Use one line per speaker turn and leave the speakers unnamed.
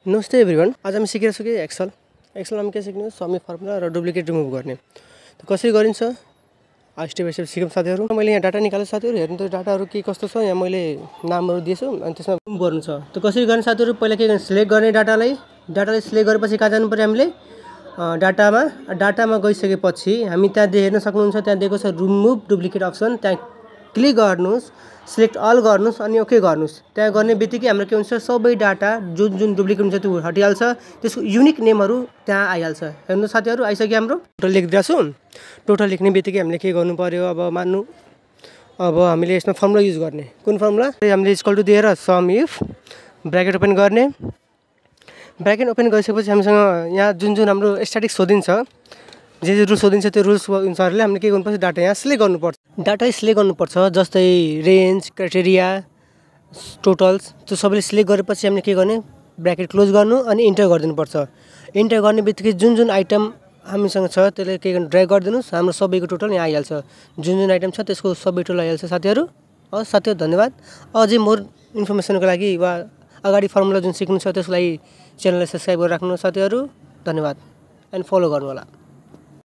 नमस्ते एभ्रिवान। आज हामी सिकिरहेको छौँ कि एक्सेल हामी के सिक्ने समी फर्मुला र डुप्लिकेट रिमुभ गर्ने त कसरी गरिन्छ स्टेप बाइ स्टेप सिकौँ साथीहरू। मैले यहाँ डाटा निकालेँ साथीहरू, हेर्नु त डाटाहरू के कस्तो छ। यहाँ मैले नामहरू दिएछु अनि त्यसमा रिमुभ गर्नु छ। त कसरी गर्ने साथीहरू, पहिला के गर्ने सिलेक्ट गर्ने डाटालाई सिलेक्ट गरेपछि कहाँ जानु पर्यो हामीले डाटामा गइसकेपछि हामी त्यहाँ हेर्न सक्नुहुन्छ, त्यहाँ दिएको छ रिमुभ डुप्लिकेट अप्सन, त्यहाँ क्लिक गर्नुहोस्, सिलेक्ट अल गर्नुहोस् अनि ओके गर्नुहोस्। त्यहाँ गर्ने बित्तिकै हाम्रो के हुन्छ, सबै डाटा जुन डुप्लिकेट हुन्छ त्यो हटिहाल्छ, त्यसको युनिक नेमहरू त्यहाँ आइहाल्छ। हेर्नु साथीहरू, आइसक्यो हाम्रो। टोटल लेखिदिएको छु। टोटल लेख्ने बित्तिकै हामीले के गर्नु पर्यो, अब हामीले यसमा फर्मुला युज गर्ने। कुन फर्मुला? हामीले इक्वल टु दिएर सम इफ ब्र्याकेट ओपन गर्ने। ब्र्याकेट ओपन गरिसकेपछि हामीसँग यहाँ जुन हाम्रो स्ट्याटिक सोधिन्छ, जे रुल्स सोधिन्छ त्यो रुल्स अनुसारले हामीले के गर्नुपर्छ, डाटा यहाँ सिलेक्ट गर्नुपर्छ। डाटा सिलेक्ट गर्नुपर्छ, जस्तै रेन्ज, क्राइटेरिया, टोटल्स, त्यो सबैले सिलेक्ट गरेपछि हामीले के गर्ने, ब्र्याकेट क्लोज गर्नु अनि इन्टर गरिदिनुपर्छ। इन्टर गर्ने बित्तिकै जुन आइटम हामीसँग छ त्यसले के गर्नु, ड्र्याग गरिदिनुहोस्, हाम्रो सबैको टोटल यहाँ आइहाल्छ। जुन आइटम छ त्यसको सबै टोटल आइहाल्छ साथीहरू। साथीहरू धन्यवाद। अझै मोर इन्फर्मेसनको लागि वा अगाडि फर्मुला जुन सिक्नु छ त्यसको लागि च्यानललाई सब्सक्राइब गरेर राख्नु साथीहरू। धन्यवाद एन्ड फलो गर्नु होला।